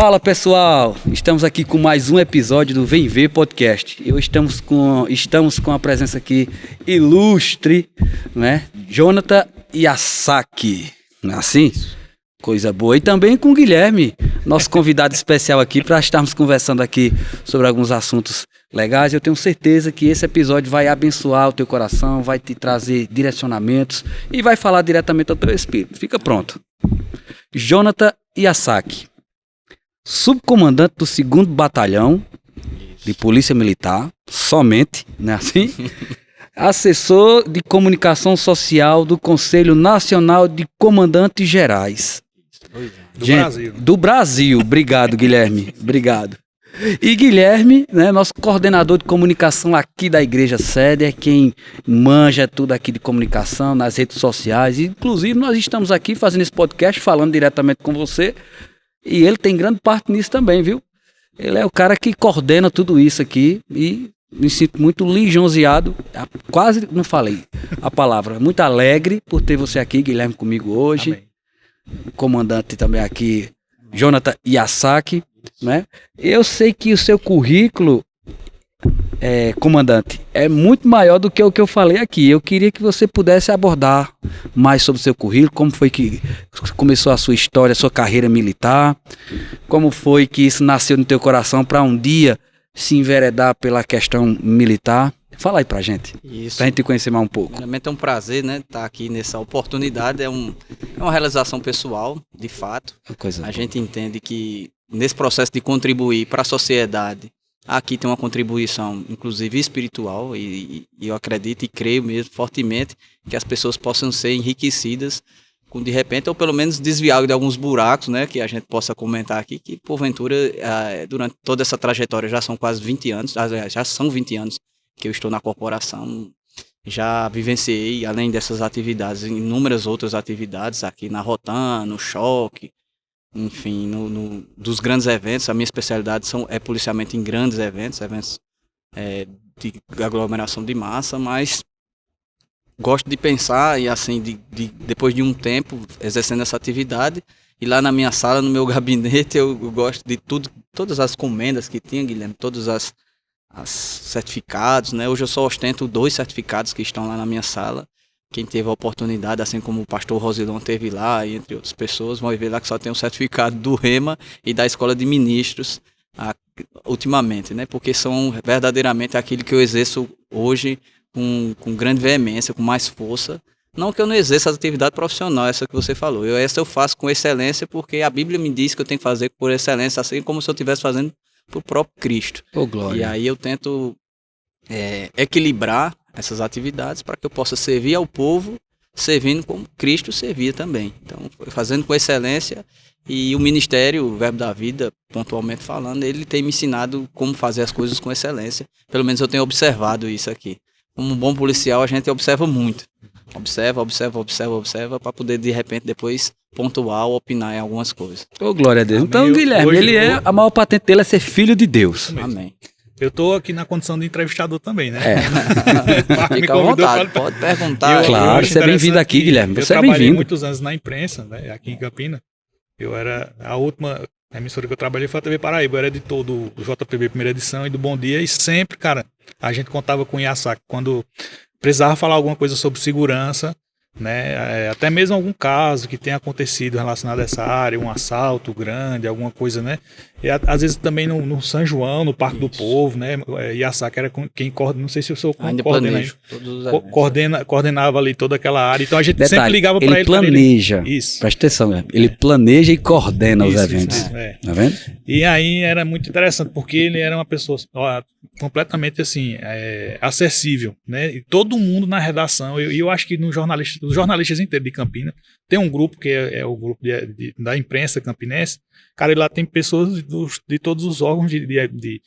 Fala pessoal, estamos aqui com mais um episódio do Vem Ver Podcast. Estamos com a presença aqui ilustre, né? Jonathan Yasaki, não é assim? Coisa boa. E também com o Guilherme, nosso convidado especial aqui, para estarmos conversando aqui sobre alguns assuntos legais. Eu tenho certeza que esse episódio vai abençoar o teu coração, vai te trazer direcionamentos e vai falar diretamente ao teu espírito. Fica pronto. Jonathan Yasaki, subcomandante do 2º Batalhão de Polícia Militar, somente, não é assim? Assessor de Comunicação Social do Conselho Nacional de Comandantes Gerais. Brasil. Do Brasil. Obrigado, Guilherme. Obrigado. E Guilherme, né, nosso coordenador de comunicação aqui da Igreja Sede, é quem manja tudo aqui de comunicação nas redes sociais. Inclusive, nós estamos aqui fazendo esse podcast, falando diretamente com você. E ele tem grande parte nisso também, viu? Ele é o cara que coordena tudo isso aqui e me sinto muito lisonjeado, quase não falei a palavra, muito alegre por ter você aqui, Guilherme, comigo hoje. Amém. Comandante também aqui, Jonathan Yasaki, né? Eu sei que o seu currículo, comandante, é muito maior do que o que eu falei aqui. Eu queria que você pudesse abordar mais sobre o seu currículo, como foi que começou a sua história, a sua carreira militar, como foi que isso nasceu no teu coração para um dia se enveredar pela questão militar. Fala aí pra gente, pra gente te conhecer mais um pouco. Realmente é um prazer, né, estar aqui nessa oportunidade, é uma realização pessoal, de fato. A gente entende que nesse processo de contribuir para a sociedade, aqui tem uma contribuição, inclusive espiritual, e eu acredito e creio mesmo fortemente que as pessoas possam ser enriquecidas com, de repente, ou pelo menos desviar de alguns buracos, né, que a gente possa comentar aqui, que porventura, durante toda essa trajetória, já são quase 20 anos, já são 20 anos que eu estou na corporação, já vivenciei, além dessas atividades, inúmeras outras atividades aqui na Rotan, no Choque, enfim, dos grandes eventos. A minha especialidade é policiamento em grandes eventos de aglomeração de massa, mas gosto de pensar e assim, depois de um tempo exercendo essa atividade, e lá na minha sala, no meu gabinete, eu gosto de tudo, todas as comendas que tinha, Guilherme, todas as certificados, né? Hoje eu só ostento 2 certificados que estão lá na minha sala. Quem teve a oportunidade, assim como o pastor Rosilon teve lá, e entre outras pessoas, vão ver lá que só tem o certificado do REMA e da Escola de Ministros, ultimamente, né? Porque são verdadeiramente aquilo que eu exerço hoje com grande veemência, com mais força. Não que eu não exerça a atividade profissional, essa que você falou. Essa eu faço com excelência, porque a Bíblia me diz que eu tenho que fazer por excelência, assim como se eu estivesse fazendo pro próprio Cristo. Oh, glória. E aí eu tento equilibrar essas atividades para que eu possa servir ao povo, servindo como Cristo servia também. Então, fazendo com excelência, e o ministério, o Verbo da Vida, pontualmente falando, ele tem me ensinado como fazer as coisas com excelência. Pelo menos eu tenho observado isso aqui. Como um bom policial, a gente observa muito. Observa, para poder, de repente, depois pontuar ou opinar em algumas coisas. Ô, glória a Deus. Amém. Então, Guilherme, a maior patente dele é ser filho de Deus. Amém. Eu tô aqui na condição de entrevistador também, né? Fica à vontade, pode perguntar. Claro, você é bem-vindo aqui, Guilherme. Você é trabalhei bem-vindo. muitos anos na imprensa, né, aqui em Campina. Eu era a última emissora que eu trabalhei foi a TV Paraíba. Eu era editor do JPB Primeira Edição e do Bom Dia. E sempre, cara, a gente contava com o Yasaki quando precisava falar alguma coisa sobre segurança, né? Até mesmo algum caso que tenha acontecido relacionado a essa área, um assalto grande, alguma coisa, né? E às vezes também no São João, no Parque do Povo, né? Yasaki era quem coordena, não sei se eu sou coordenava ali toda aquela área. Então a gente sempre ligava para ele. Planeja. Isso. Presta atenção, né? Ele planeja e coordena os eventos. Tá vendo? E aí era muito interessante, porque ele era uma pessoa completamente assim, acessível, né? E todo mundo na redação, e eu acho que os jornalistas inteiros de Campina, tem um grupo que é o grupo da imprensa campinense. Cara, lá tem pessoas de todos os órgãos de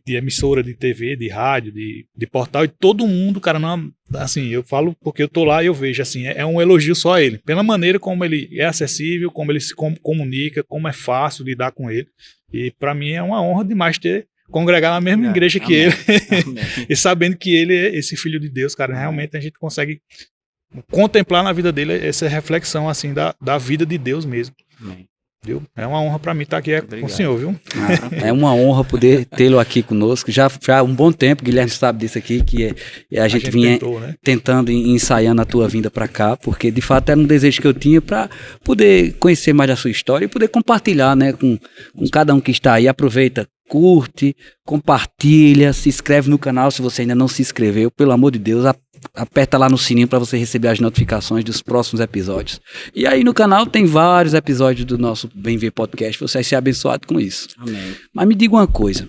emissora, de TV, de rádio, de portal, e todo mundo, cara, não, assim, eu falo porque eu tô lá e eu vejo, assim, é um elogio só a ele, pela maneira como ele é acessível, como ele se comunica, como é fácil lidar com ele, e para mim é uma honra demais congregar na mesma igreja que ele, e sabendo que ele é esse filho de Deus, cara, realmente a gente consegue contemplar na vida dele essa reflexão, assim, da vida de Deus mesmo. Amém. Viu? É uma honra para mim estar aqui com o senhor, viu? É uma honra poder tê-lo aqui conosco. Já há um bom tempo, Guilherme sabe disso aqui, que a gente vinha tentou, né? tentando e ensaiando a tua vinda para cá, porque de fato era um desejo que eu tinha para poder conhecer mais a sua história e poder compartilhar, né, com cada um que está aí. Aproveita, curte, compartilha, se inscreve no canal se você ainda não se inscreveu, pelo amor de Deus, aperta lá no sininho para você receber as notificações dos próximos episódios. E aí no canal tem vários episódios do nosso Bem Ver Podcast, você vai ser abençoado com isso. Amém. Mas me diga uma coisa,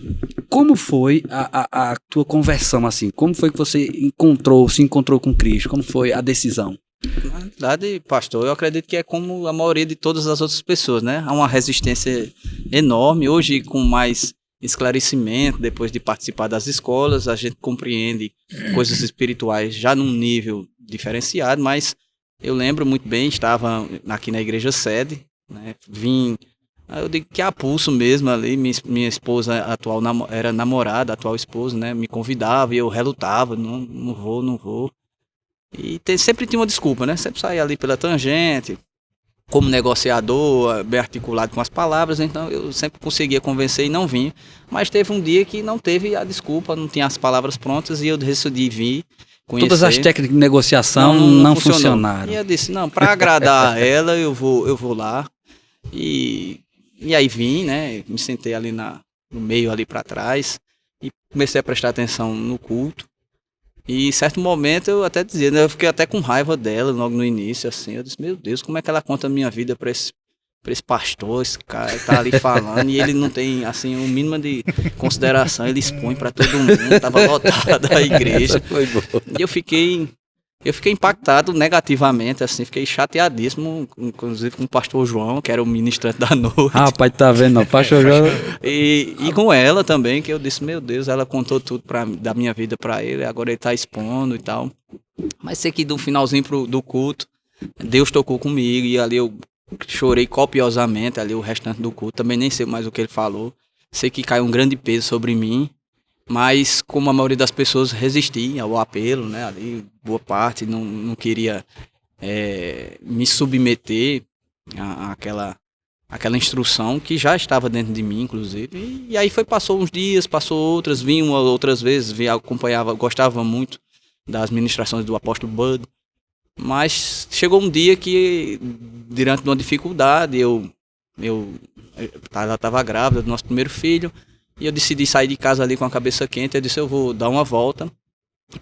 como foi a tua conversão, assim? Como foi que você se encontrou com Cristo? Como foi a decisão? Na verdade, pastor, eu acredito que é como a maioria de todas as outras pessoas, né? Há uma resistência enorme. Hoje, com mais esclarecimento, depois de participar das escolas, a gente compreende coisas espirituais já num nível diferenciado, mas eu lembro muito bem, estava aqui na igreja sede, né? Eu digo que a pulso mesmo ali, minha esposa atual era namorada, atual esposa, né? Me convidava e eu relutava, não vou. E sempre tinha uma desculpa, né? Sempre saía ali pela tangente, como negociador, bem articulado com as palavras, então eu sempre conseguia convencer e não vinha. Mas teve um dia que não teve a desculpa, não tinha as palavras prontas e eu decidi vir conhecer. Todas as técnicas de negociação não funcionaram. E eu disse, não, para agradar ela, eu vou lá. E aí vim, né? Me sentei ali no meio, ali para trás, e comecei a prestar atenção no culto. E em certo momento eu até dizia, né, eu fiquei até com raiva dela logo no início, assim, eu disse, meu Deus, como é que ela conta a minha vida para esse pastor, esse cara tá ali falando, e ele não tem, assim, o mínimo de consideração, ele expõe para todo mundo, tava lotada a igreja. E eu fiquei impactado negativamente, assim, fiquei chateadíssimo, inclusive com o pastor João, que era o ministrante da noite. Rapaz, tá vendo, pastor João. E com ela também, que eu disse, meu Deus, ela contou tudo da minha vida para ele, agora ele tá expondo e tal. Mas sei que do finalzinho do culto, Deus tocou comigo e ali eu chorei copiosamente, ali o restante do culto, também nem sei mais o que ele falou. Sei que caiu um grande peso sobre mim. Mas como a maioria das pessoas resistia ao apelo, né, ali boa parte não queria me submeter àquela instrução que já estava dentro de mim, inclusive. E aí passou uns dias, passou outras, vim outras vezes, acompanhava, gostava muito das ministrações do apóstolo Bud. Mas chegou um dia que, diante de uma dificuldade, ela estava grávida do nosso primeiro filho, e eu decidi sair de casa ali com a cabeça quente. Eu disse, eu vou dar uma volta.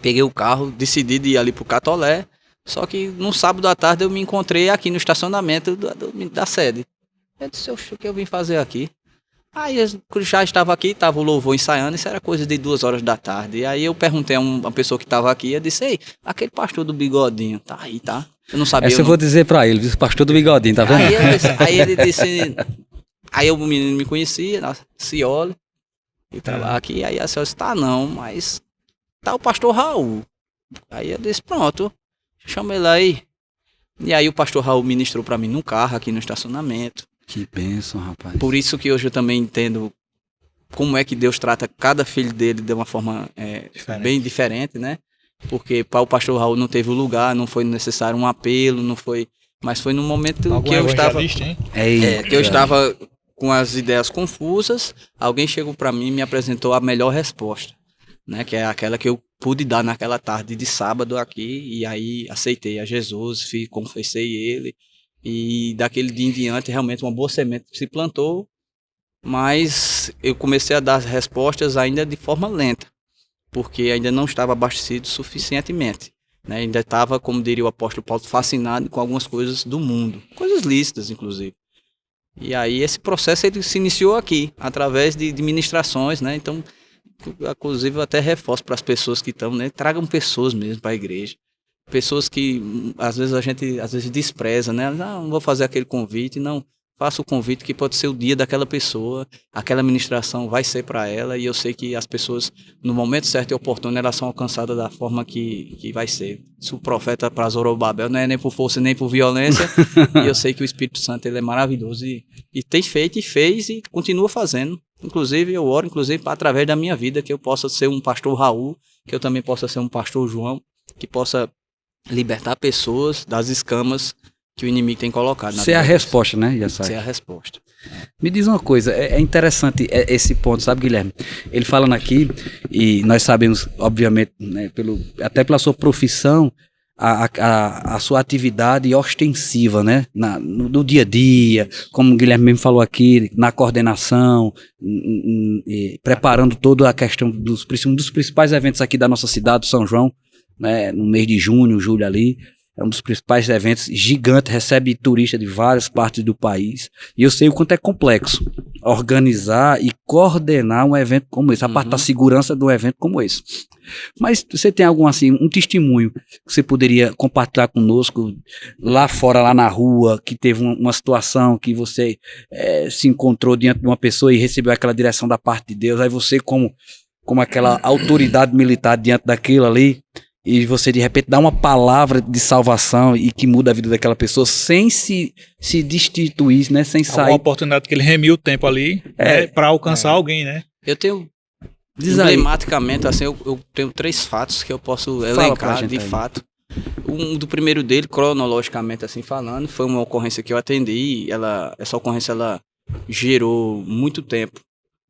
Peguei o carro, decidi de ir ali pro Catolé. Só que no sábado à tarde eu me encontrei aqui no estacionamento da sede. Eu disse, o que eu vim fazer aqui? Aí eu já estava aqui, estava o louvor ensaiando, isso era coisa de 2 horas da tarde. E aí eu perguntei a uma pessoa que estava aqui, eu disse, ei, aquele pastor do bigodinho, tá aí, tá? Eu não sabia. Essa eu vou dizer pra ele, o pastor do bigodinho, tá vendo? Aí ele disse, aí o menino me conhecia, Cioli. E tá lá aqui, aí a senhora disse, tá não, mas tá o pastor Raul. Aí eu disse, pronto, chama ele aí. E aí o pastor Raul ministrou pra mim num carro aqui no estacionamento. Que bênção, rapaz. Por isso que hoje eu também entendo como é que Deus trata cada filho dele de uma forma bem diferente, né? Porque para o pastor Raul não teve o lugar, não foi necessário um apelo, não foi, mas foi num momento que eu estava, que eu estava com as ideias confusas. Alguém chegou para mim e me apresentou a melhor resposta, né? Que é aquela que eu pude dar naquela tarde de sábado aqui, e aí aceitei a Jesus, confessei ele, e daquele dia em diante realmente uma boa semente se plantou, mas eu comecei a dar as respostas ainda de forma lenta, porque ainda não estava abastecido suficientemente, né? Ainda estava, como diria o apóstolo Paulo, fascinado com algumas coisas do mundo, coisas lícitas inclusive. E aí esse processo ele se iniciou aqui, através de ministrações, né? Então, inclusive eu até reforço para as pessoas que estão, né? Tragam pessoas mesmo para a igreja. Pessoas que às vezes a gente despreza, né? Não vou fazer aquele convite, não. Faça o convite que pode ser o dia daquela pessoa, aquela ministração vai ser para ela, e eu sei que as pessoas, no momento certo e oportuno, elas são alcançadas da forma que vai ser. Se o profeta para Zorobabel não é nem por força nem por violência, e eu sei que o Espírito Santo ele é maravilhoso e tem feito e fez e continua fazendo. Inclusive eu oro através da minha vida, que eu possa ser um pastor Raul, que eu também possa ser um pastor João, que possa libertar pessoas das escamas que o inimigo tem colocado. Ser a resposta, né, Yassaki? Ser a resposta. Me diz uma coisa, é interessante esse ponto, sabe, Guilherme? Ele falando aqui, e nós sabemos, obviamente, né, até pela sua profissão, a sua atividade ostensiva, né? No dia a dia, como o Guilherme mesmo falou aqui, na coordenação, preparando toda a questão um dos principais eventos aqui da nossa cidade, São João, né? No mês de junho, julho ali. É um dos principais eventos, gigante, recebe turista de várias partes do país. E eu sei o quanto é complexo organizar e coordenar um evento como esse, a parte da segurança de um evento como esse. Mas você tem algum, assim, um testemunho que você poderia compartilhar conosco lá fora, lá na rua, que teve uma situação que você se encontrou diante de uma pessoa e recebeu aquela direção da parte de Deus, aí você como aquela autoridade militar diante daquilo ali, e você de repente dá uma palavra de salvação e que muda a vida daquela pessoa sem se destituir, né? Sem sair. Uma oportunidade que ele remiu o tempo ali, né, para alcançar alguém, né? Eu tenho, emblematicamente, assim, eu tenho 3 fatos que eu posso elencar de fato. Um do primeiro dele, cronologicamente assim falando, foi uma ocorrência que eu atendi. Essa ocorrência ela gerou muito tempo,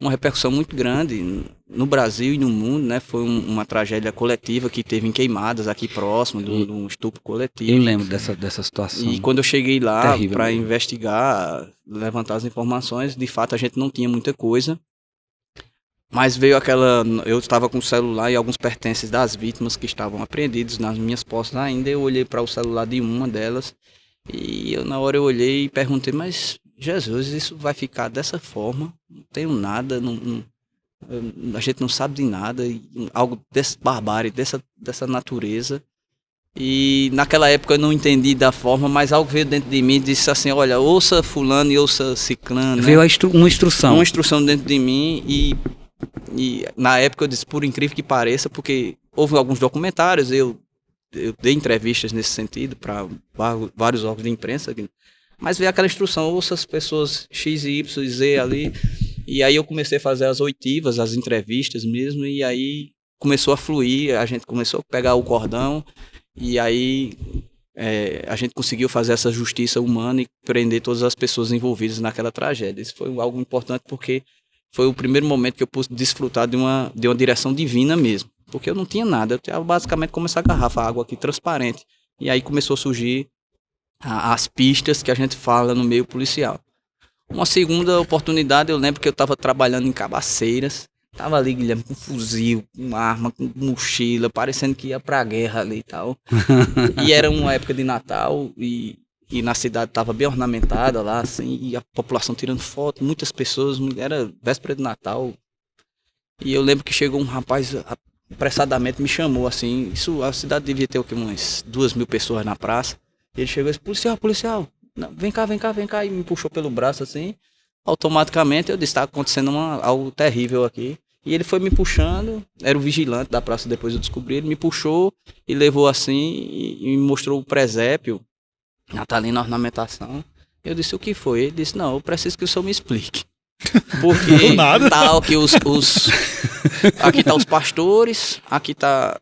uma repercussão muito grande no Brasil e no mundo, né? Foi uma tragédia coletiva que teve em Queimadas, aqui próximo, de um estupro coletivo. Eu lembro dessa situação. E quando eu cheguei lá para investigar, levantar as informações, de fato a gente não tinha muita coisa. Mas veio eu estava com o celular e alguns pertences das vítimas que estavam apreendidos nas minhas posses ainda. Eu olhei para o celular de uma delas e na hora eu olhei e perguntei, mas Jesus, isso vai ficar dessa forma? Não tenho nada, a gente não sabe de nada, algo dessa barbárie, dessa natureza. E naquela época eu não entendi da forma, mas algo veio dentro de mim e disse assim, olha, ouça fulano e ouça ciclano. Veio uma instrução. Uma instrução dentro de mim e na época eu disse, por incrível que pareça, porque houve alguns documentários, eu dei entrevistas nesse sentido para vários órgãos de imprensa, mas veio aquela instrução, ouça as pessoas X, Y, Z ali, e aí eu comecei a fazer as oitivas, as entrevistas mesmo, e aí começou a fluir, a gente começou a pegar o cordão, e aí a gente conseguiu fazer essa justiça humana e prender todas as pessoas envolvidas naquela tragédia. Isso foi algo importante porque foi o primeiro momento que eu pude desfrutar de uma direção divina mesmo, porque eu não tinha nada, eu tinha basicamente como essa garrafa, água aqui transparente, e aí começou a surgir as pistas que a gente fala no meio policial. Uma segunda oportunidade, eu lembro que eu estava trabalhando em Cabaceiras, tava ali, Guilherme, com fuzil, com arma, com mochila, parecendo que ia pra guerra ali e tal. E era uma época de Natal e na cidade tava bem ornamentada lá, assim, e a população tirando foto, muitas pessoas, era véspera de Natal. E eu lembro que chegou um rapaz, apressadamente me chamou, assim, a cidade devia ter o quê, umas 2.000 pessoas na praça. Ele chegou e disse, policial, não, vem cá, e me puxou pelo braço assim, automaticamente eu disse, tá acontecendo algo terrível aqui. E ele foi me puxando, era o vigilante da praça, depois eu descobri, ele me puxou e levou assim e me mostrou o presépio, natalina, ornamentação. Eu disse, o que foi? Ele disse, não, eu preciso que o senhor me explique. Porque tá aqui aqui tá os pastores, aqui tá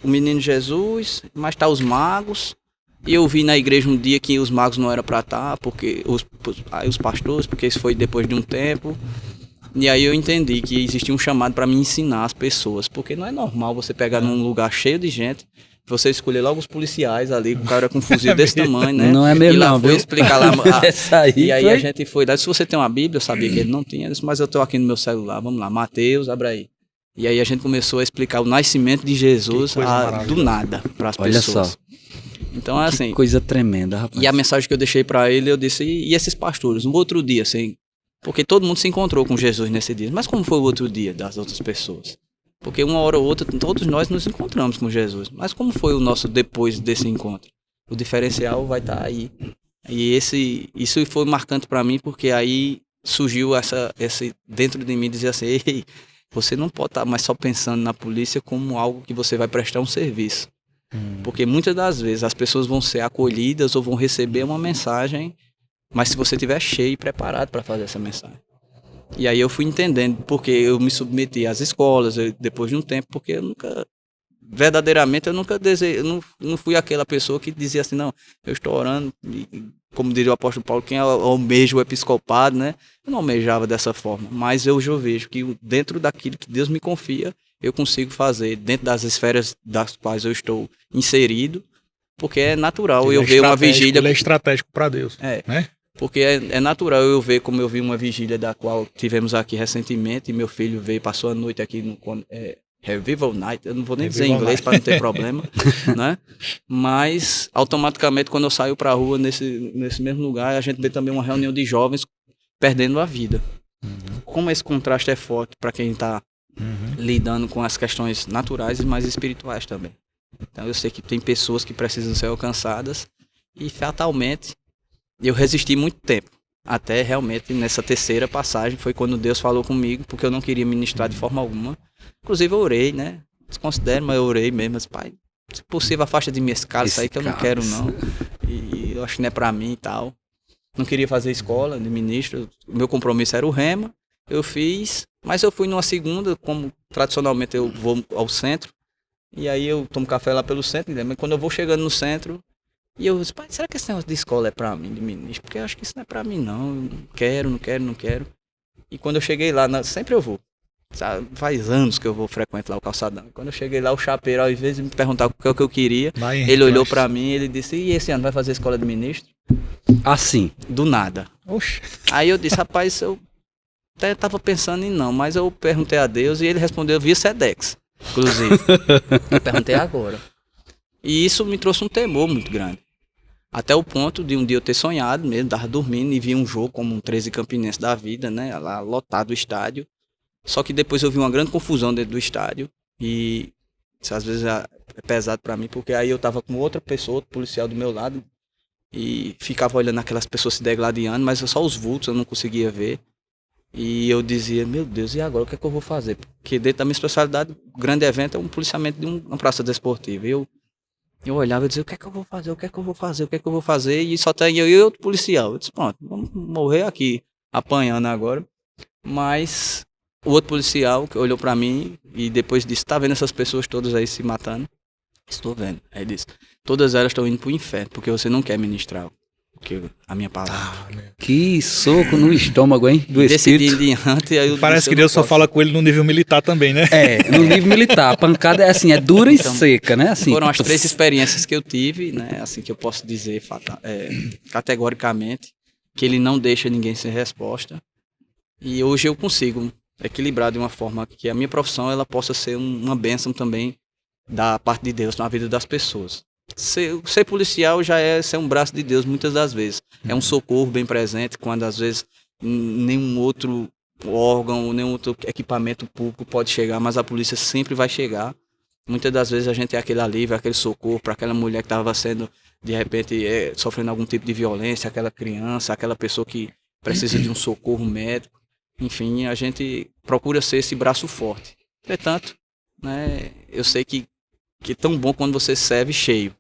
o menino Jesus, mas tá os magos. E eu vi na igreja um dia que os magos não eram para estar, porque os pastores, porque isso foi depois de um tempo. E aí eu entendi que existia um chamado para me ensinar as pessoas, porque não é normal você pegar num lugar cheio de gente, você escolher logo os policiais ali, o cara com um fuzil desse tamanho, né? Não é mesmo, e lá não, foi explicar lá. E aí foi... a gente foi lá, se você tem uma Bíblia, eu sabia que ele não tinha, disse, mas eu tô aqui no meu celular, vamos lá, Mateus, abre aí. E aí a gente começou a explicar o nascimento de Jesus do nada para as pessoas. Olha só. Então, assim, que coisa tremenda, rapaz. E a mensagem que eu deixei para ele, eu disse, e esses pastores, um outro dia, assim, porque todo mundo se encontrou com Jesus nesse dia, mas como foi o outro dia das outras pessoas? Porque uma hora ou outra, todos nós nos encontramos com Jesus, mas como foi o nosso depois desse encontro? O diferencial vai estar aí. E isso foi marcante para mim, porque aí surgiu esse dentro de mim dizer assim, ei, você não pode estar mais só pensando na polícia como algo que você vai prestar um serviço. Porque muitas das vezes as pessoas vão ser acolhidas ou vão receber uma mensagem, mas se você estiver cheio e preparado para fazer essa mensagem. E aí eu fui entendendo, porque eu me submeti às escolas, depois de um tempo, porque eu nunca verdadeiramente eu nunca desejei, eu não fui aquela pessoa que dizia assim, não, eu estou orando, e, como diria o apóstolo Paulo, quem almeja o episcopado, né? Eu não almejava dessa forma, mas eu já vejo que dentro daquilo que Deus me confia, eu consigo fazer, dentro das esferas das quais eu estou inserido, porque é natural eu ver uma vigília... Ele é estratégico para Deus, né? Porque é natural eu ver, como eu vi uma vigília da qual tivemos aqui recentemente, e meu filho veio, passou a noite aqui no Revival Night, eu não vou nem dizer em inglês para não ter problema, né? Mas automaticamente quando eu saio para a rua nesse mesmo lugar, a gente vê também uma reunião de jovens perdendo a vida. Como esse contraste é forte para quem está lidando com as questões naturais e mais espirituais também. Então eu sei que tem pessoas que precisam ser alcançadas e fatalmente eu resisti muito tempo. Até realmente nessa terceira passagem foi quando Deus falou comigo, porque eu não queria ministrar de forma alguma. Inclusive eu orei, né? Desconsidero, mas eu orei mesmo. Mas, pai, se possível, afasta de mim esse cálice aí que eu não quero, não. E eu acho que não é pra mim e tal. Não queria fazer escola de ministro. O meu compromisso era o Rema. Eu fiz, mas eu fui numa segunda, como tradicionalmente eu vou ao centro. E aí eu tomo café lá pelo centro, mas quando eu vou chegando no centro, e eu disse, pai, será que esse negócio de escola é pra mim, de ministro? Porque eu acho que isso não é pra mim, não. Eu não quero. E quando eu cheguei lá, sempre eu vou. Sabe? Faz anos que eu vou frequentar lá o calçadão. Quando eu cheguei lá, o chapeiro, ao invés de me perguntar o que é o que eu queria, ele olhou pra mim e ele disse, e esse ano vai fazer escola de ministro? Assim. Do nada. Oxe. Aí eu disse, rapaz, eu até tava pensando em não, mas eu perguntei a Deus e ele respondeu via Sedex, inclusive. Eu perguntei agora. E isso me trouxe um temor muito grande. Até o ponto de um dia eu ter sonhado mesmo, tava dormindo e vi um jogo como um 13 Campinense da vida, né? Lá lotado o estádio. Só que depois eu vi uma grande confusão dentro do estádio. E isso às vezes é pesado pra mim, porque aí eu tava com outra pessoa, outro policial do meu lado. E ficava olhando aquelas pessoas se degladiando, mas só os vultos eu não conseguia ver. E eu dizia, meu Deus, e agora o que é que eu vou fazer? Porque dentro da minha especialidade, o grande evento é um policiamento de uma praça desportiva. Eu olhava e dizia, o que é que eu vou fazer? E só tem eu e outro policial. Eu disse, pronto, vamos morrer aqui apanhando agora. Mas o outro policial que olhou pra mim e depois disse, tá vendo essas pessoas todas aí se matando? Estou vendo. Aí ele disse, todas elas estão indo pro inferno, porque você não quer ministrar a minha palavra. Que soco no estômago, hein? Do Desse dia espírito. em diante, aí eu Parece que Deus só fala com ele no nível militar também, né? No nível militar. A pancada é assim, é dura Então, e seca, né? Assim, foram as 3 experiências que eu tive, né? Assim que eu posso dizer categoricamente, que ele não deixa ninguém sem resposta. E hoje eu consigo equilibrar de uma forma que a minha profissão ela possa ser uma bênção também da parte de Deus na vida das pessoas. Ser policial já é ser um braço de Deus muitas das vezes. É um socorro bem presente quando às vezes nenhum outro órgão, nenhum outro equipamento público pode chegar, mas a polícia sempre vai chegar. Muitas das vezes a gente é aquele alívio, aquele socorro para aquela mulher que estava sendo, de repente, sofrendo algum tipo de violência, aquela criança, aquela pessoa que precisa de um socorro médico. Enfim, a gente procura ser esse braço forte. Entretanto, né, eu sei que é tão bom quando você serve cheio.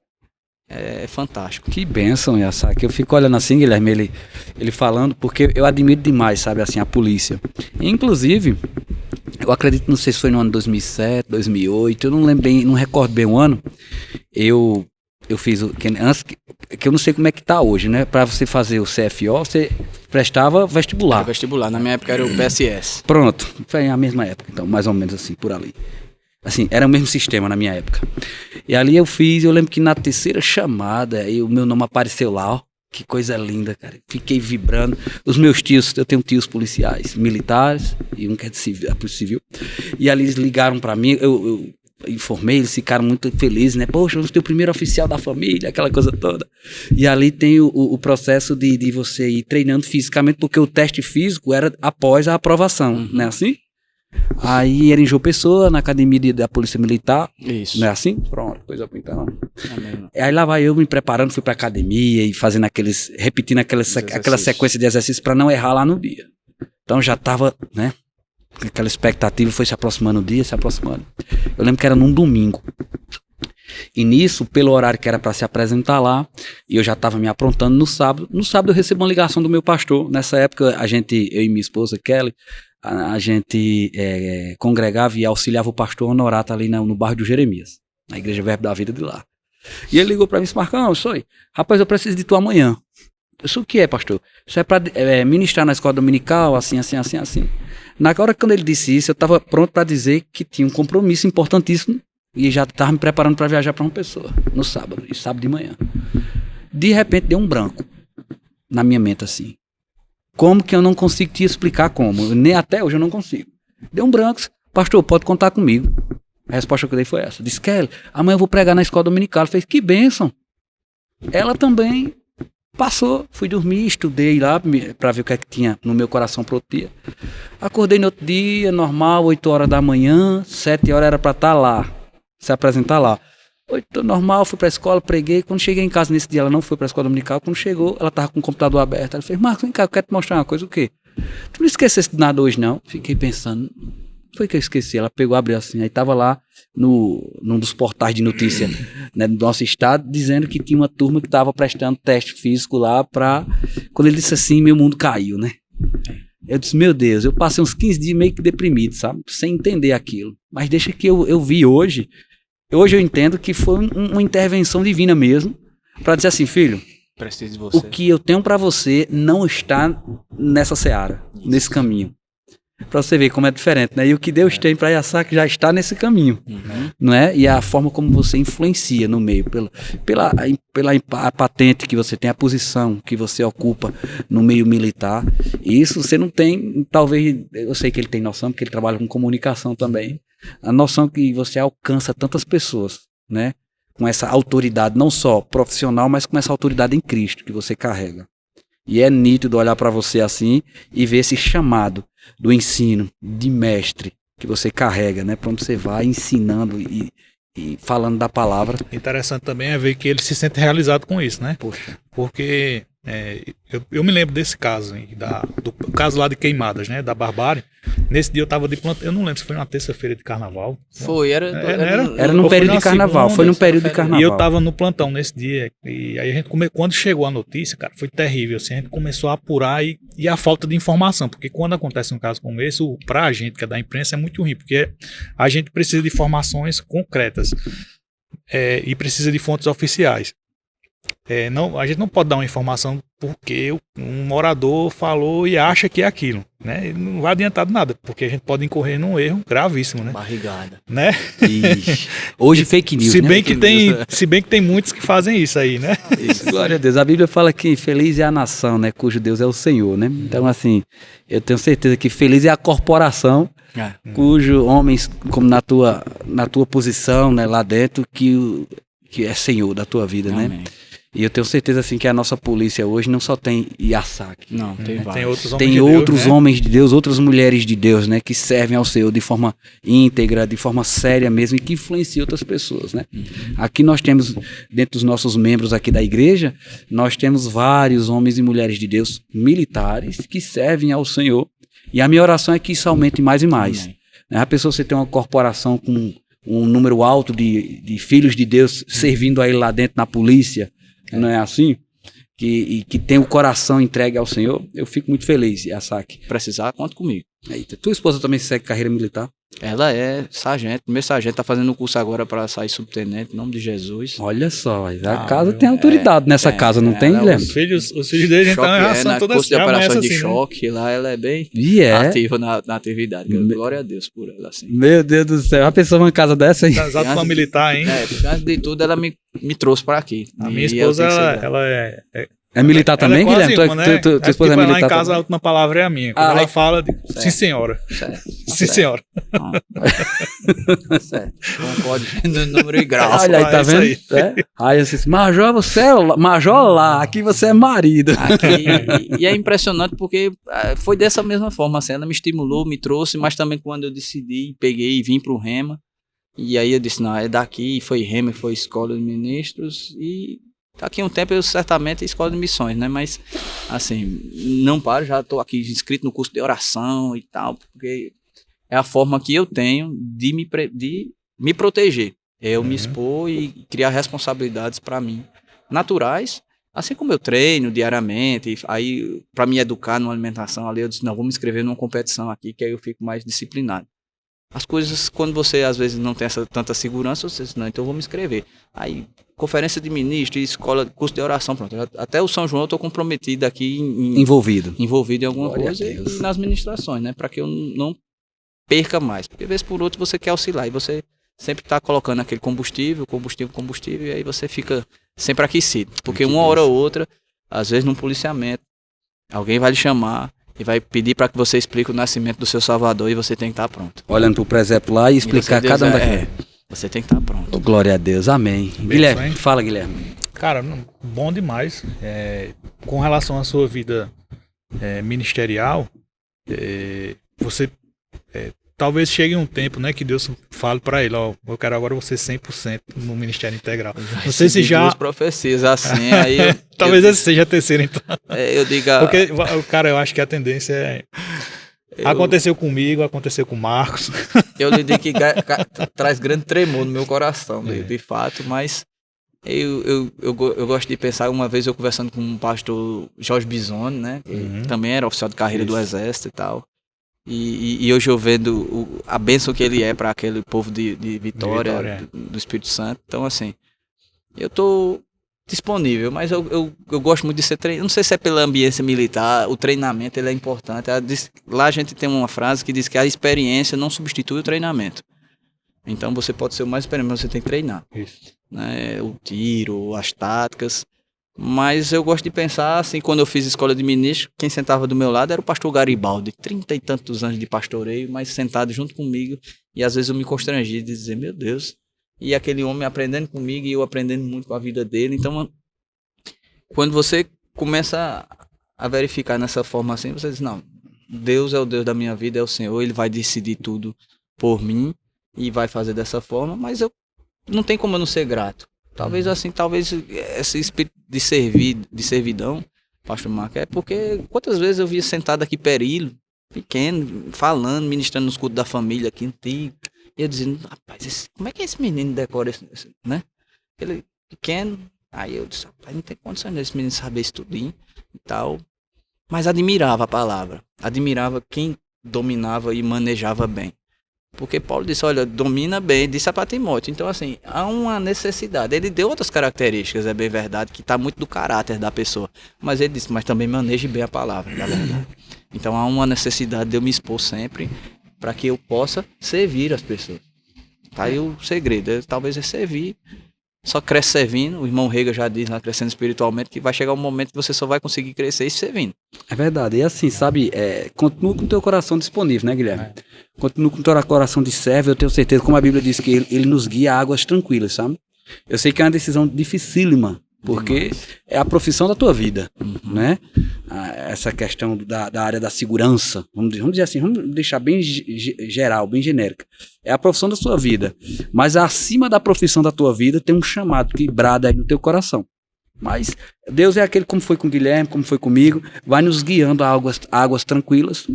É fantástico. Que bênção, Yasaki. Eu fico olhando assim, Guilherme, ele falando, porque eu admiro demais, sabe, assim, a polícia. Inclusive, eu acredito, não sei se foi no ano 2007, 2008, eu não lembro bem, não recordo bem o ano. Eu fiz que eu não sei como é que tá hoje, né? Para você fazer o CFO, você prestava vestibular. Vestibular, na minha época era o PSS. Pronto, foi a mesma época, então, mais ou menos assim, por ali. Assim, era o mesmo sistema na minha época. E ali eu lembro que na terceira chamada, aí o meu nome apareceu lá, ó. Que coisa linda, cara. Fiquei vibrando. Os meus tios, eu tenho tios policiais, militares, e um que é de civil. E ali eles ligaram pra mim, eu informei, eles ficaram muito felizes, né? Poxa, vamos ter o primeiro oficial da família, aquela coisa toda. E ali tem o processo de você ir treinando fisicamente, porque o teste físico era após a aprovação, não é assim? Aí era em João Pessoa, na academia da Polícia Militar. Isso. Não é assim? Pronto, coisa boa então. Aí lá vai eu me preparando, fui pra academia e fazendo repetindo aquela sequência de exercícios pra não errar lá no dia. Então já tava, né? Aquela expectativa foi se aproximando o dia, se aproximando. Eu lembro que era num domingo. E nisso, pelo horário que era para se apresentar lá, e eu já estava me aprontando no sábado. No sábado eu recebo uma ligação do meu pastor. Nessa época, eu e minha esposa, Kelly, a gente congregava e auxiliava o pastor Honorato ali no bairro do Jeremias. na Igreja Verbo da Vida de lá. E ele ligou pra mim e disse, Marcão, rapaz, eu preciso de tu amanhã. Eu disse, o que é, pastor? Isso é pra ministrar na escola dominical, assim. Na hora quando ele disse isso, eu estava pronto para dizer que tinha um compromisso importantíssimo e já estava me preparando para viajar para uma pessoa no sábado, sábado de manhã. De repente deu um branco na minha mente assim. Como que eu não consigo te explicar como? Nem até hoje eu não consigo. Deu um branco, pastor, pode contar comigo. A resposta que eu dei foi essa. Disse, Kelly, amanhã eu vou pregar na escola dominical. Ela fez, que bênção. Ela também passou, fui dormir, estudei lá para ver o que é que tinha no meu coração pro outro dia. Acordei no outro dia, normal, 8 horas da manhã, 7 horas era para estar lá, se apresentar lá. 8 normal, fui pra escola, preguei. Quando cheguei em casa nesse dia, ela não foi pra escola dominical. Quando chegou, ela tava com o computador aberto. Ela fez, Marcos, vem cá, eu quero te mostrar uma coisa. O quê? Tu não esquecesse de nada hoje, não? Fiquei pensando, foi que eu esqueci. Ela pegou, abriu assim, aí tava lá num dos portais de notícia, né, do nosso estado, dizendo que tinha uma turma que tava prestando teste físico lá pra... Quando ele disse assim, meu mundo caiu, né? Eu disse, meu Deus, eu passei uns 15 dias meio que deprimido, sabe? Sem entender aquilo. Mas deixa que eu vi hoje. Hoje eu entendo que foi uma intervenção divina mesmo, para dizer assim, filho, preciso de você. O que eu tenho para você não está nessa seara, nesse caminho. Para você ver como é diferente, né? E o que Deus tem para Yasaki já está nesse caminho, não é? E a forma como você influencia no meio, pela a patente que você tem, a posição que você ocupa no meio militar. E isso você não tem, talvez, eu sei que ele tem noção, porque ele trabalha com comunicação também, a noção que você alcança tantas pessoas, né? Com essa autoridade, não só profissional, mas com essa autoridade em Cristo que você carrega. E é nítido olhar para você assim e ver esse chamado do ensino, de mestre, que você carrega, né? Para onde você vai ensinando e falando da palavra. Interessante também é ver que ele se sente realizado com isso, né? Poxa. Porque eu me lembro desse caso, do caso lá de Queimadas, né? Da Barbárie. Nesse dia eu tava de plantão, eu não lembro se foi uma terça-feira de carnaval. Foi, era num período de carnaval, foi num período de carnaval. E eu tava no plantão nesse dia, e aí a gente quando chegou a notícia, cara, foi terrível, assim, a gente começou a apurar e a falta de informação, porque quando acontece um caso como esse, pra gente, que é da imprensa, é muito ruim, porque a gente precisa de informações concretas, e precisa de fontes oficiais. A gente não pode dar uma informação porque um morador falou e acha que é aquilo, né? Não vai adiantar de nada, porque a gente pode incorrer num erro gravíssimo, né? Barrigada. Né? Ixi. Hoje fake news, se né? bem que tem muitos que fazem isso aí, né? Isso, glória a Deus. A Bíblia fala que feliz é a nação, né? Cujo Deus é o Senhor, né? Então, assim, eu tenho certeza que feliz é a corporação cujo homens, como na tua posição, né, lá dentro, que é Senhor da tua vida, Amém. né? E eu tenho certeza assim que a nossa polícia hoje não só tem Yasaki. Não, tem vários. Tem outros homens de Deus, outras mulheres de Deus, né, que servem ao Senhor de forma íntegra, de forma séria mesmo, e que influenciam outras pessoas, né? Aqui nós temos, dentro dos nossos membros aqui da igreja, nós temos vários homens e mulheres de Deus militares que servem ao Senhor. E a minha oração é que isso aumente mais e mais. A pessoa, você tem uma corporação com um número alto de filhos de Deus servindo a ele lá dentro na polícia, não é assim? Que tem o coração entregue ao Senhor, eu fico muito feliz, Yasaki. Precisar, conta comigo. Eita, tua esposa também segue carreira militar? Ela é sargento, primeiro sargento, tá fazendo um curso agora para sair subtenente, em nome de Jesus. Olha só, a casa tem autoridade nessa casa, não tem, Guilherme? Os filhos dele estão em relação toda curso de operações de assim, choque, né? Lá ela é bem ativa na atividade. Glória a Deus por ela, assim. Meu Deus do céu, a pessoa numa casa dessa aí. Casado com uma militar, hein? Antes de tudo, ela me trouxe para aqui. A minha esposa, ela é militar também, Guilherme? Tua esposa é militar lá em casa, a última palavra é a minha. Quando ela fala, sim, senhora. Sim, senhora. Certo. Concordo no número e grau. Olha aí, tá vendo? Aí assim, Major, você é Major lá, aqui você é marido. E é impressionante porque foi dessa mesma forma, assim, ela me estimulou, me trouxe, mas também quando eu decidi, peguei e vim pro Rema, e aí eu disse, não, é daqui, foi Rema, foi Escola de Ministros, e daqui a um tempo eu certamente escola de missões, né? Mas, assim, não paro, já estou aqui inscrito no curso de oração e tal, porque é a forma que eu tenho de me proteger. Eu me expor e criar responsabilidades para mim, naturais, assim como eu treino diariamente, aí para me educar numa alimentação ali, eu disse, não, vou me inscrever numa competição aqui, que aí eu fico mais disciplinado. As coisas, quando você às vezes não tem tanta segurança, você diz, não, então eu vou me inscrever. Aí, conferência de ministro, escola, curso de oração, pronto. Até o São João eu estou comprometido aqui Envolvido em alguma Glória coisa a Deus. e nas ministrações, né? Para que eu não perca mais. Porque, vez por outra, você quer oscilar e você sempre está colocando aquele combustível, e aí você fica sempre aquecido. Porque uma hora ou outra, às vezes num policiamento, alguém vai lhe chamar e vai pedir para que você explique o nascimento do seu Salvador e você tem que estar pronto. Olhando pro presépio lá e explicar cada um daquele. Você tem que estar pronto. Oh, glória a Deus, amém. Guilherme, fala, Guilherme. Cara, bom demais. Com relação à sua vida ministerial, você talvez chegue um tempo, né, que Deus fale para ele, ó, eu quero agora você 100% no Ministério Integral. Não sei se já... duas profecias assim, aí... Talvez esse seja a terceira, então. Eu digo... Porque, cara, eu acho que a tendência é... Aconteceu comigo, aconteceu com o Marcos. Eu lhe digo que traz grande tremor no meu coração, de fato, mas eu gosto de pensar, uma vez eu conversando com o pastor Jorge Bisoni, né, que também era oficial de carreira do Exército e tal, e hoje eu vendo a bênção que ele é para aquele povo de Vitória, do Espírito Santo. Então, assim, eu tô disponível, mas eu gosto muito de ser treinado. Não sei se é pela ambiência militar, o treinamento ele é importante. Lá a gente tem uma frase que diz que a experiência não substitui o treinamento. Então você pode ser o mais experiente, mas você tem que treinar. Isso. Né? O tiro, as táticas. Mas eu gosto de pensar, assim, quando eu fiz escola de ministro, quem sentava do meu lado era o pastor Garibaldi, 30 e tantos anos de pastoreio, mas sentado junto comigo, e às vezes eu me constrangi de dizer, meu Deus, e aquele homem aprendendo comigo e eu aprendendo muito com a vida dele. Então, quando você começa a verificar nessa forma assim, você diz, não, Deus é o Deus da minha vida, é o Senhor, Ele vai decidir tudo por mim e vai fazer dessa forma, mas não tem como eu não ser grato. Talvez assim, esse espírito de servidão, pastor Marco, é porque quantas vezes eu via sentado aqui perilo, pequeno, falando, ministrando nos cultos da família aqui antigo, e eu dizendo, rapaz, como é que esse menino decora esse, né? Ele pequeno, aí eu disse, rapaz, não tem condição desse menino saber isso tudinho e tal, mas admirava a palavra, admirava quem dominava e manejava bem. Porque Paulo disse, olha, domina bem, disse para Timóteo. Então, assim, há uma necessidade. Ele deu outras características, é bem verdade, que está muito do caráter da pessoa. Mas ele disse, mas também maneje bem a palavra, na verdade. Então, há uma necessidade de eu me expor sempre para que eu possa servir as pessoas. Tá aí o segredo, talvez é servir. Só cresce servindo, o irmão Rega já diz lá, crescendo espiritualmente, que vai chegar um momento que você só vai conseguir crescer servindo. É verdade, e assim, sabe, continua com o teu coração disponível, né, Guilherme? Continua com o teu coração de servo, eu tenho certeza, como a Bíblia diz que ele nos guia a águas tranquilas, sabe? Eu sei que é uma decisão dificílima, porque é a profissão da tua vida, né? Essa questão da área da segurança, vamos dizer assim, vamos deixar bem geral, bem genérica. É a profissão da sua vida, mas acima da profissão da tua vida tem um chamado que brada aí no teu coração. Mas Deus é aquele, como foi com o Guilherme, como foi comigo, vai nos guiando a águas tranquilas.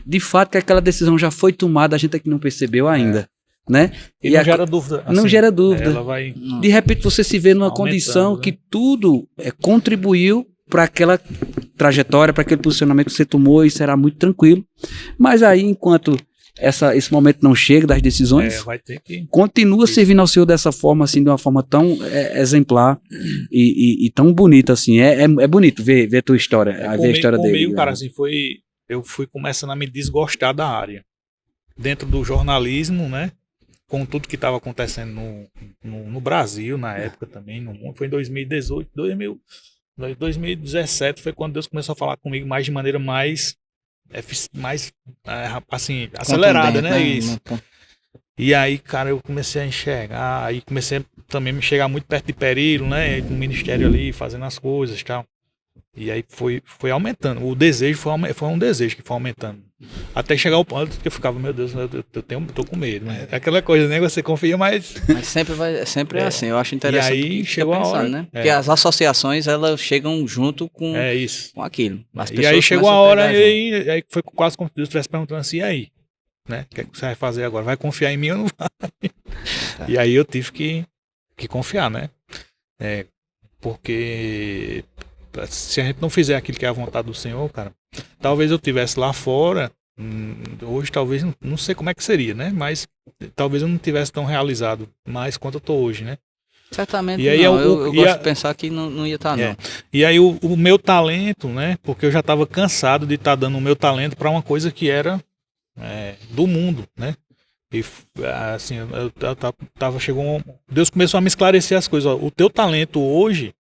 De fato que aquela decisão já foi tomada, a gente é que não percebeu ainda. Né? E não gera dúvida. Assim, não gera dúvida. Ela vai... De repente você se vê numa condição, né, que tudo contribuiu para aquela trajetória, para aquele posicionamento que você tomou, e será muito tranquilo. Mas aí, enquanto esse momento não chega das decisões, vai ter que... continua servindo ao Senhor dessa forma, assim, de uma forma tão exemplar e tão bonita, assim. É bonito ver a tua história, ver a história dele. Comigo, cara, assim, eu fui começando a me desgostar da área. Dentro do jornalismo, né? Com tudo que estava acontecendo no Brasil, na época também, no mundo. Foi em 2018, 2017 foi quando Deus começou a falar comigo mais de maneira mais assim, acelerada, né? Isso. E aí, cara, eu comecei a enxergar, aí comecei também a me chegar muito perto de Perilo, né? No ministério ali, fazendo as coisas e tal. E aí foi aumentando. O desejo foi um desejo que foi aumentando. Até chegar ao ponto que eu ficava, meu Deus, eu tô com medo. Né? É aquela coisa, né? Você confia, mas sempre é assim. Eu acho interessante. E aí chegou a hora, né? Porque as associações, elas chegam junto com aquilo. E aí chegou a hora e aí foi quase como se Deus estivesse perguntando assim, e aí? Né? O que você vai fazer agora? Vai confiar em mim ou não vai? E aí eu tive que confiar, né? Porque se a gente não fizer aquilo que é a vontade do Senhor, cara, talvez eu estivesse lá fora Hoje talvez, não sei como é que seria, né? Mas talvez eu não tivesse tão realizado mais quanto eu tô hoje, né? Certamente E aí não, eu gosto de pensar que não ia estar, não. E aí o meu talento, né? Porque eu já estava cansado de estar dando o meu talento para uma coisa que era do mundo, né? E assim, Deus começou a me esclarecer as coisas. Ó, o teu talento hoje,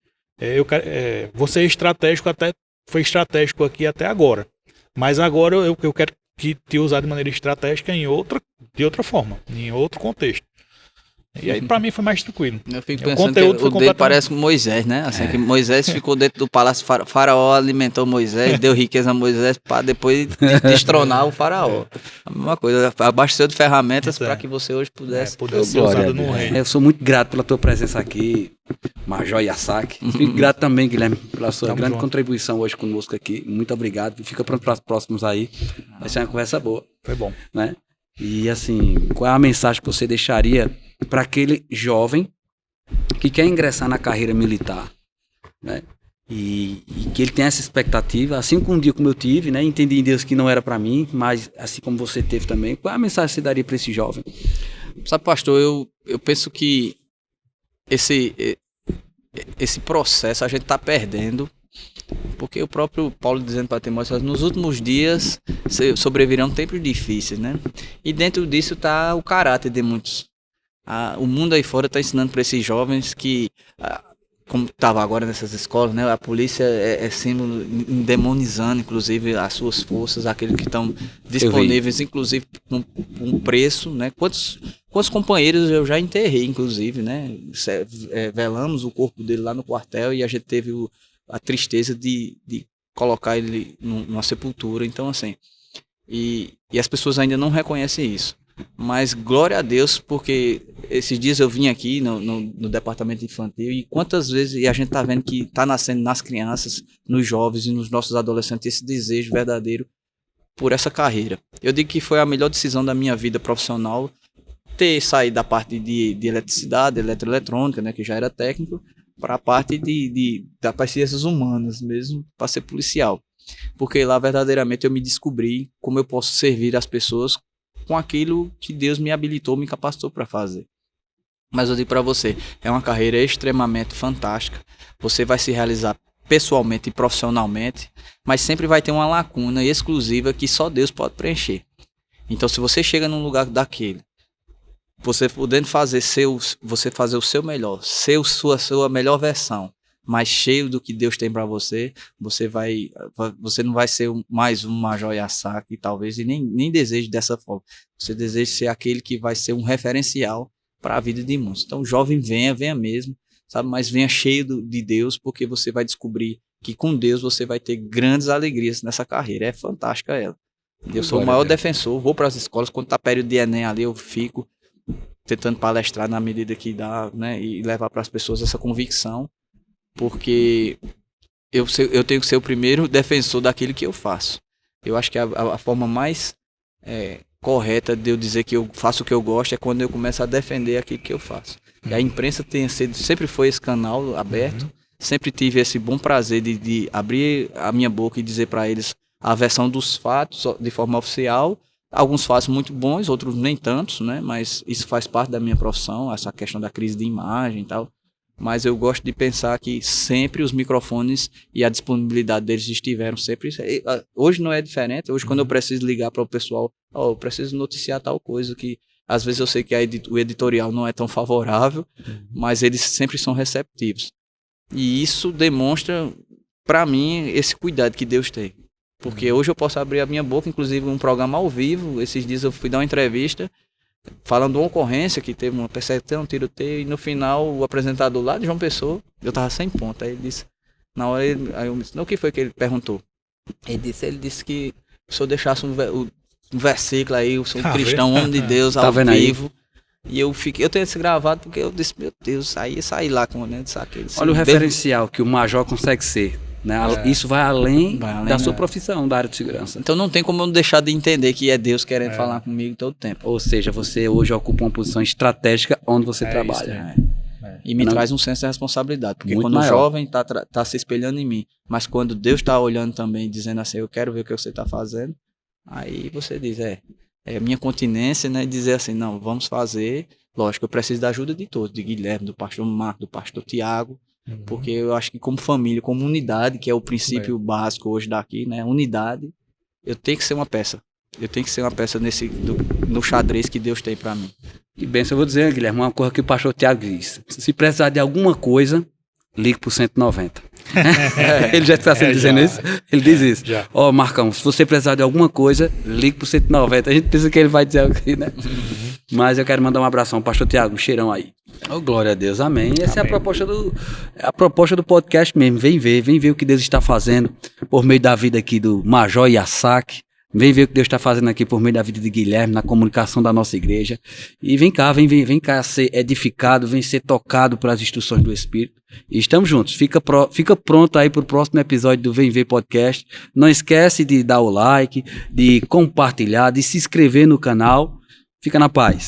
você é estratégico, até foi estratégico aqui até agora. Mas agora eu quero que te usar de maneira estratégica de outra forma, em outro contexto. E aí pra mim foi mais tranquilo. Eu fico pensando que o dele parece com Moisés, né? Assim, que Moisés ficou dentro do palácio, faraó alimentou Moisés, deu riqueza a Moisés para depois destronar o faraó. A mesma coisa, abasteceu de ferramentas para que você hoje pudesse ser usado no reino. Eu sou muito grato pela tua presença aqui, Major Yasaki. Fico grato também, Guilherme, pela sua grande contribuição hoje conosco aqui. Muito obrigado. Fica pronto para os próximos aí. Vai ser uma conversa boa. Foi bom. Né? E assim, qual é a mensagem que você deixaria para aquele jovem que quer ingressar na carreira militar, né? E que ele tem essa expectativa, assim como um dia como eu tive, né? Entendi em Deus que não era para mim, mas assim como você teve também. Qual é a mensagem que você daria para esse jovem? Sabe, pastor, eu penso que esse processo a gente está perdendo, porque o próprio Paulo dizendo para Timóteo, nos últimos dias sobrevirão tempos difíceis, né? E dentro disso está o caráter de muitos. O mundo aí fora está ensinando para esses jovens que, como estava agora nessas escolas, né, a polícia é símbolo, demonizando inclusive as suas forças, aqueles que estão disponíveis, inclusive com um preço, né? Quantos companheiros eu já enterrei, inclusive, né? Velamos o corpo dele lá no quartel e a gente teve a tristeza de colocar ele numa sepultura. Então, assim, e as pessoas ainda não reconhecem isso. Mas glória a Deus, porque esses dias eu vim aqui no departamento infantil e quantas vezes, e a gente tá vendo que tá nascendo nas crianças, nos jovens e nos nossos adolescentes esse desejo verdadeiro por essa carreira. Eu digo que foi a melhor decisão da minha vida profissional ter saído da parte de eletricidade, eletroeletrônica, né, que já era técnico, para a parte das ciências humanas mesmo, para ser policial. Porque lá verdadeiramente eu me descobri como eu posso servir as pessoas com aquilo que Deus me habilitou, me capacitou para fazer. Mas eu digo para você, é uma carreira extremamente fantástica. Você vai se realizar pessoalmente e profissionalmente, mas sempre vai ter uma lacuna exclusiva que só Deus pode preencher. Então, se você chega num lugar daquele, você podendo você fazer o seu melhor, sua melhor versão, mas cheio do que Deus tem para você, você não vai ser mais um Major Yasaki, talvez, e nem deseje dessa forma. Você deseja ser aquele que vai ser um referencial para a vida de muitos. Então, jovem, venha mesmo, sabe? Mas venha cheio de Deus, porque você vai descobrir que com Deus você vai ter grandes alegrias nessa carreira. É fantástica ela. Eu sou o maior defensor, vou para as escolas, quando tá período de Enem ali, eu fico tentando palestrar na medida que dá, né? E levar para as pessoas essa convicção, porque eu tenho que ser o primeiro defensor daquilo que eu faço. Eu acho que a forma mais correta de eu dizer que eu faço o que eu gosto é quando eu começo a defender aquilo que eu faço. E a imprensa sempre foi esse canal aberto, sempre tive esse bom prazer de abrir a minha boca e dizer para eles a versão dos fatos de forma oficial. Alguns fatos muito bons, outros nem tantos, né? Mas isso faz parte da minha profissão, essa questão da crise de imagem e tal. Mas eu gosto de pensar que sempre os microfones e a disponibilidade deles estiveram sempre. Hoje não é diferente. Hoje, quando eu preciso ligar para o pessoal, eu preciso noticiar tal coisa, que às vezes eu sei que o editorial não é tão favorável, mas eles sempre são receptivos. E isso demonstra, para mim, esse cuidado que Deus tem. Porque hoje eu posso abrir a minha boca, inclusive um programa ao vivo. Esses dias eu fui dar uma entrevista falando de uma ocorrência que teve uma perseguição, um tiroteio, e no final o apresentador lá de João Pessoa, eu tava sem ponto, aí ele disse, na hora aí eu me disse, não, o que foi que ele perguntou? Ele disse que se eu deixasse um versículo aí, eu sou um cristão, um homem de Deus, ao vivo, e eu tenho esse gravado porque eu disse, meu Deus, aí saí lá com o saquei. Olha o referencial que o major consegue ser. Né? Isso vai além da sua profissão, da área de segurança. Então não tem como eu deixar de entender que é Deus querendo falar comigo todo o tempo. Ou seja, você hoje ocupa uma posição estratégica onde você trabalha. E me traz um senso de responsabilidade. Porque quando o jovem tá se espelhando em mim, mas quando Deus está olhando também, dizendo assim, eu quero ver o que você está fazendo, Aí você diz, é minha continência, né? Dizer assim, não, vamos fazer. Lógico, eu preciso da ajuda de todos, de Guilherme, do pastor Marco, do pastor Tiago, porque eu acho que como família, como unidade, que é o princípio básico hoje daqui, né? Unidade, eu tenho que ser uma peça. Eu tenho que ser uma peça no xadrez que Deus tem pra mim. Que benção, eu vou dizer, Guilherme, uma coisa que o pastor Tiago diz. Se precisar de alguma coisa, ligue pro 190. Ele já está sempre dizendo isso? Ele diz isso. Ó, Marcão, se você precisar de alguma coisa, ligue pro 190. A gente pensa que ele vai dizer algo aqui, né? Mas eu quero mandar um abração ao pastor Tiago, um cheirão aí. Oh, glória a Deus, amém. Essa é a proposta do podcast mesmo. Vem ver o que Deus está fazendo por meio da vida aqui do Major Yasaki. Vem ver o que Deus está fazendo aqui por meio da vida de Guilherme, na comunicação da nossa igreja. E vem cá ser edificado, vem ser tocado pelas instruções do Espírito. E estamos juntos. Fica pronto aí para o próximo episódio do Vem Ver Podcast. Não esquece de dar o like, de compartilhar, de se inscrever no canal. Fica na paz.